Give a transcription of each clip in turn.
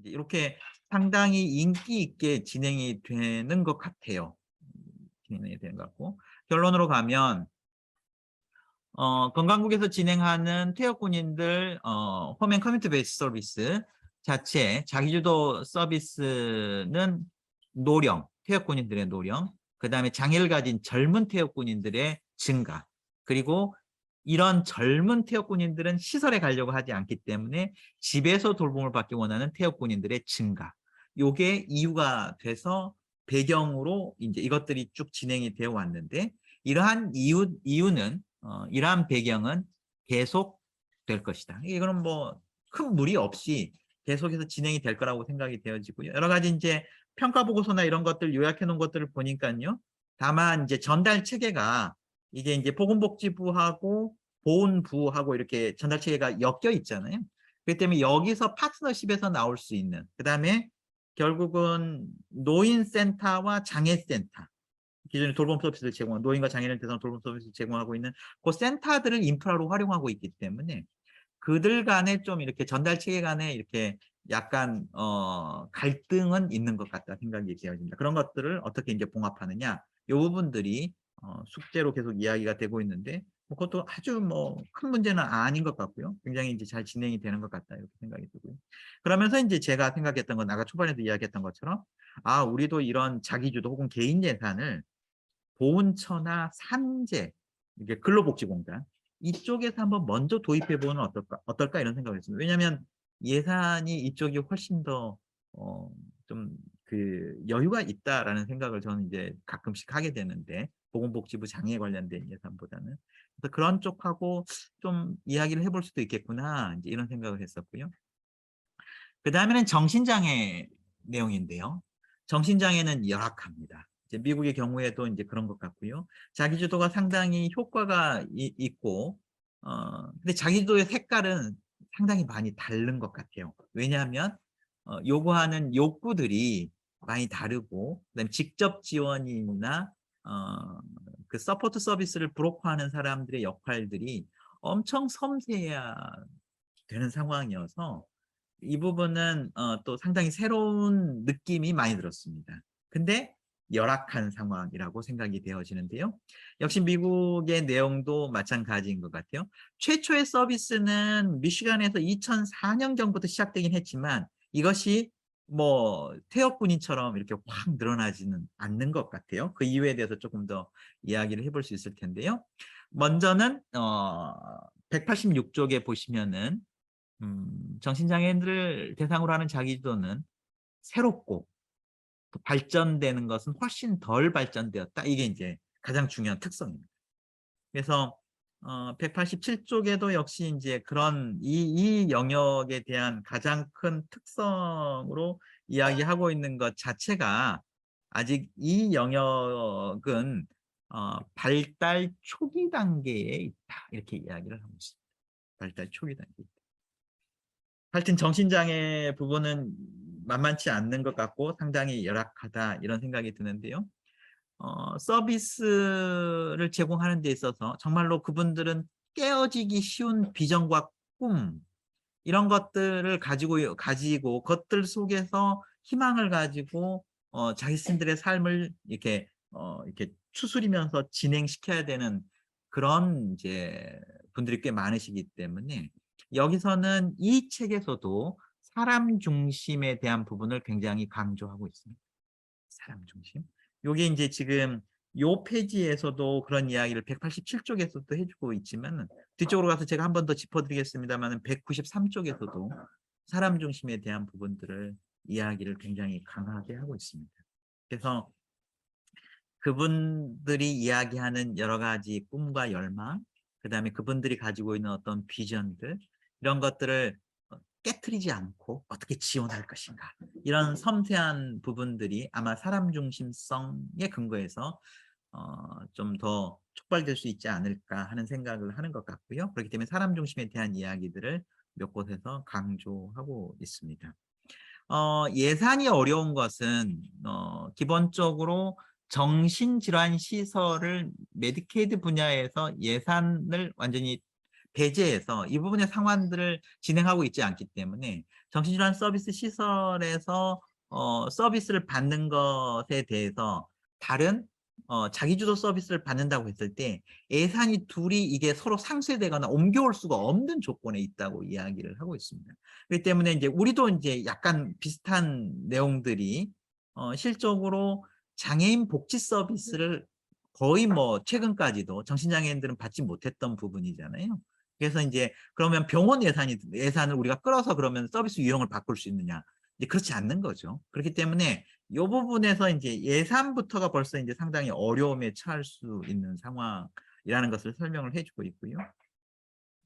이렇게 상당히 인기 있게 진행이 되는 것 같아요. 진행이 되는 것 같고 결론으로 가면 건강국에서 진행하는 퇴역군인들 홈앤 커뮤니티 베이스 서비스 자체 자기주도 서비스는 노령, 퇴역군인들의 노령, 그 다음에 장애를 가진 젊은 퇴역군인들의 증가, 그리고 이런 젊은 퇴역군인들은 시설에 가려고 하지 않기 때문에 집에서 돌봄을 받기 원하는 퇴역군인들의 증가. 요게 이유가 돼서 배경으로 이제 이것들이 쭉 진행이 되어 왔는데 이러한 이유는 이러한 배경은 계속 될 것이다. 이거는 뭐 큰 무리 없이 계속해서 진행이 될 거라고 생각이 되어지고요. 여러 가지 이제 평가 보고서나 이런 것들 요약해 놓은 것들을 보니까요. 다만 이제 전달 체계가 이게 이제 보건복지부하고 보훈부하고 이렇게 전달 체계가 엮여 있잖아요. 그렇기 때문에 여기서 파트너십에서 나올 수 있는 그다음에 결국은 노인센터와 장애센터 기존의 돌봄 서비스를 제공하는 노인과 장애인을 대상으로 돌봄 서비스를 제공하고 있는 그 센터들을 인프라로 활용하고 있기 때문에 그들 간에 좀 이렇게 전달 체계 간에 이렇게 약간 갈등은 있는 것 같다 생각이 되어집니다. 그런 것들을 어떻게 이제 봉합하느냐 이 부분들이 숙제로 계속 이야기가 되고 있는데 뭐 그것도 아주 뭐 큰 문제는 아닌 것 같고요. 굉장히 이제 잘 진행이 되는 것 같다 이렇게 생각이 들고요. 그러면서 이제 제가 생각했던 건 아까 초반에도 이야기했던 것처럼 아 우리도 이런 자기주도 혹은 개인 예산을 보훈처나 산재, 이게 근로복지공단 이쪽에서 한번 먼저 도입해 보면 어떨까 이런 생각을 했습니다. 왜냐하면 예산이 이쪽이 훨씬 더 좀 그 여유가 있다라는 생각을 저는 이제 가끔씩 하게 되는데 보건복지부 장애 관련된 예산보다는 그래서 그런 쪽하고 좀 이야기를 해볼 수도 있겠구나 이제 이런 생각을 했었고요. 그 다음에는 정신장애 내용인데요. 정신장애는 열악합니다. 이제 미국의 경우에도 이제 그런 것 같고요. 자기주도가 상당히 효과가 있고, 근데 자기주도의 색깔은 상당히 많이 다른 것 같아요. 왜냐하면, 요구하는 욕구들이 많이 다르고, 그다음에 직접 지원이나, 어, 그 서포트 서비스를 브로커하는 사람들의 역할들이 엄청 섬세해야 되는 상황이어서, 이 부분은 또 상당히 새로운 느낌이 많이 들었습니다. 근데 열악한 상황이라고 생각이 되어지는데요. 역시 미국의 내용도 마찬가지인 것 같아요. 최초의 서비스는 미시간에서 2004년경부터 시작되긴 했지만 이것이 뭐 퇴역군인처럼 이렇게 확 늘어나지는 않는 것 같아요. 그 이유에 대해서 조금 더 이야기를 해볼 수 있을 텐데요. 먼저는 186쪽에 보시면은 정신장애인들을 대상으로 하는 자기주도는 새롭고 발전되는 것은 훨씬 덜 발전되었다. 이게 이제 가장 중요한 특성입니다. 그래서 187쪽에도 역시 이제 그런 이 영역에 대한 가장 큰 특성으로 이야기하고 있는 것 자체가 아직 이 영역은 발달 초기 단계에 있다. 이렇게 이야기를 하고 있습니다. 발달 초기 단계. 하여튼 정신장애 부분은 만만치 않는 것 같고 상당히 열악하다 이런 생각이 드는데요. 서비스를 제공하는 데 있어서 정말로 그분들은 깨어지기 쉬운 비전과 꿈 이런 것들을 가지고 그것들 속에서 희망을 가지고 자기 스스로의 삶을 이렇게 추스리면서 진행시켜야 되는 그런 이제 분들이 꽤 많으시기 때문에 여기서는 이 책에서도 사람 중심에 대한 부분을 굉장히 강조하고 있습니다. 사람 중심. 요게 인제 지금 요 페이지에서도 그런 이야기를 187쪽에서도 해 주고 있지만은 뒤쪽으로 가서 제가 한 번 더 짚어 드리겠습니다마는 193쪽에서도 사람 중심에 대한 부분들을 이야기를 굉장히 강하게 하고 있습니다. 그래서 그분들이 이야기하는 여러 가지 꿈과 열망, 그다음에 그분들이 가지고 있는 어떤 비전들 이런 것들을 깨트리지 않고 어떻게 지원할 것인가. 이런 섬세한 부분들이 아마 사람 중심성에 근거해서 좀 더 촉발될 수 있지 않을까 하는 생각을 하는 것 같고요. 그렇기 때문에 사람 중심에 대한 이야기들을 몇 곳에서 강조하고 있습니다. 예산이 어려운 것은 기본적으로 정신질환 시설을 메디케이드 분야에서 예산을 완전히 배제해서 이 부분의 상환들을 진행하고 있지 않기 때문에 정신질환 서비스 시설에서 서비스를 받는 것에 대해서 다른 자기주도 서비스를 받는다고 했을 때 예산이 둘이 이게 서로 상쇄되거나 옮겨올 수가 없는 조건에 있다고 이야기를 하고 있습니다. 그렇기 때문에 이제 우리도 이제 약간 비슷한 내용들이 실적으로 장애인 복지 서비스를 거의 뭐 최근까지도 정신장애인들은 받지 못했던 부분이잖아요. 그래서 이제 그러면 병원 예산을 우리가 끌어서 그러면 서비스 유형을 바꿀 수 있느냐? 이제 그렇지 않는 거죠. 그렇기 때문에 이 부분에서 이제 예산부터가 벌써 이제 상당히 어려움에 처할 수 있는 상황이라는 것을 설명을 해주고 있고요.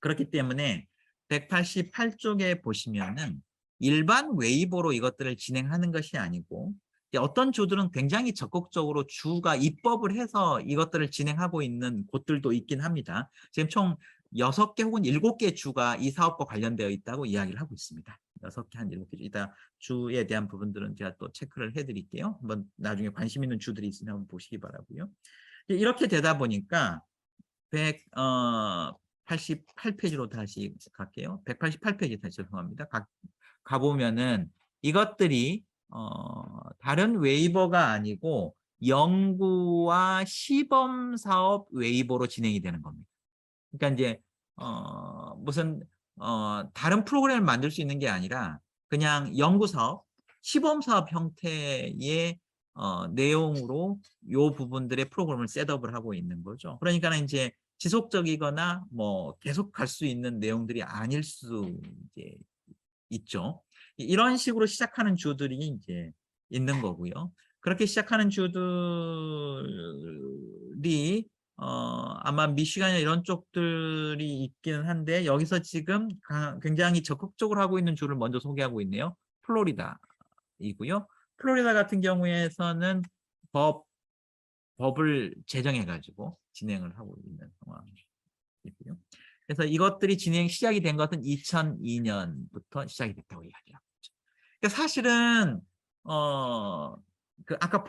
그렇기 때문에 188쪽에 보시면은 일반 웨이버로 이것들을 진행하는 것이 아니고 어떤 주들은 굉장히 적극적으로 주가 입법을 해서 이것들을 진행하고 있는 곳들도 있긴 합니다. 지금 총 6개 혹은 7개 주가 이 사업과 관련되어 있다고 이야기를 하고 있습니다. 6개, 한 7개 주. 이따 주에 대한 부분들은 제가 또 체크를 해드릴게요. 한번 나중에 관심 있는 주들이 있으면 한번 보시기 바라고요. 이렇게 되다 보니까 188페이지로 다시 갈게요. 188페이지 다시 죄송합니다. 가보면은 이것들이 다른 웨이버가 아니고 연구와 시범 사업 웨이버로 진행이 되는 겁니다. 그러니까 이제 무슨 다른 프로그램을 만들 수 있는 게 아니라 그냥 연구 사업, 시범 사업 형태의 내용으로 요 부분들의 프로그램을 셋업을 하고 있는 거죠. 그러니까 이제 지속적이거나 뭐 계속 갈 수 있는 내용들이 아닐 수 이제 있죠. 이런 식으로 시작하는 주들이 이제 있는 거고요. 그렇게 시작하는 주들이 아마 미시간이나 이런 쪽들이 있기는 한데 여기서 지금 굉장히 적극적으로 하고 있는 주를 먼저 소개하고 있네요. 플로리다이고요. 플로리다 같은 경우에서는 법을 제정해가지고 진행을 하고 있는 상황이고요. 그래서 이것들이 시작이 된 것은 2002년부터 시작이 됐다고 이야기하고 있죠. 그러니까 사실은 그 아까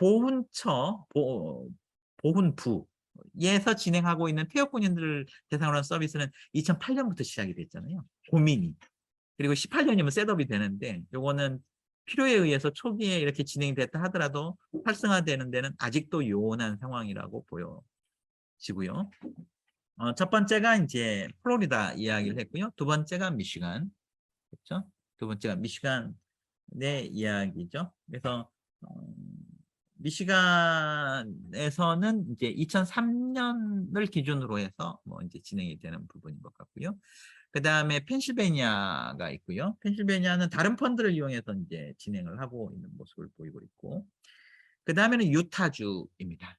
보훈부에서 진행하고 있는 퇴역군인들을 대상으로 한 서비스는 2008년부터 시작이 됐잖아요. 고민이. 그리고 18년이면 셋업이 되는데 요거는 필요에 의해서 초기에 이렇게 진행이 됐다 하더라도 활성화되는 데는 아직도 요원한 상황이라고 보여지고요. 첫 번째가 이제 플로리다 이야기를 했고요. 두 번째가 미시간. 그렇죠? 두 번째가 미시간의 이야기죠. 그래서 미시간에서는 이제 2003년을 기준으로 해서 뭐 이제 진행이 되는 부분인 것 같고요. 그 다음에 펜실베니아가 있고요. 펜실베니아는 다른 펀드를 이용해서 이제 진행을 하고 있는 모습을 보이고 있고, 그 다음에는 유타주입니다.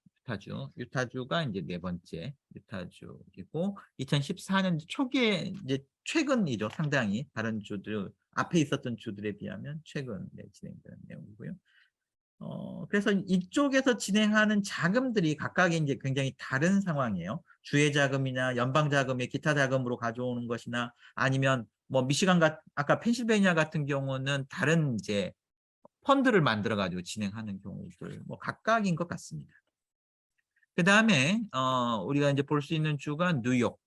유타주가 이제 네 번째 유타주이고, 2014년 초기에 이제 최근이죠. 상당히 다른 주들 앞에 있었던 주들에 비하면 최근에 진행되는 내용이고요. 그래서 이쪽에서 진행하는 자금들이 각각의 이제 굉장히 다른 상황이에요. 주의 자금이나 연방 자금의 기타 자금으로 가져오는 것이나 아니면 뭐 미시간 아까 펜실베니아 같은 경우는 다른 이제 펀드를 만들어 가지고 진행하는 경우들 뭐 각각인 것 같습니다. 그 다음에 우리가 이제 볼 수 있는 주가 뉴욕이고,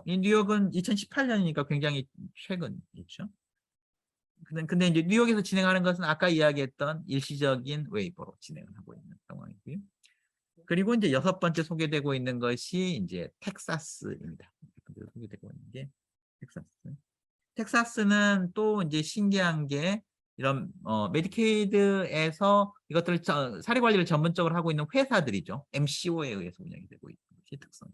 이 뉴욕은 2018년이니까 굉장히 최근이죠. 근데 이제 뉴욕에서 진행하는 것은 아까 이야기했던 일시적인 웨이버로 진행을 하고 있는 상황이고요. 그리고 이제 6번째 소개되고 있는 것이 이제 텍사스입니다. 소개되고 있는 게 텍사스. 텍사스는 또 이제 신기한 게 이런 메디케이드에서 이것들을 사례 관리를 전문적으로 하고 있는 회사들이죠. MCO에 의해서 운영이 되고 있는 것이 특성.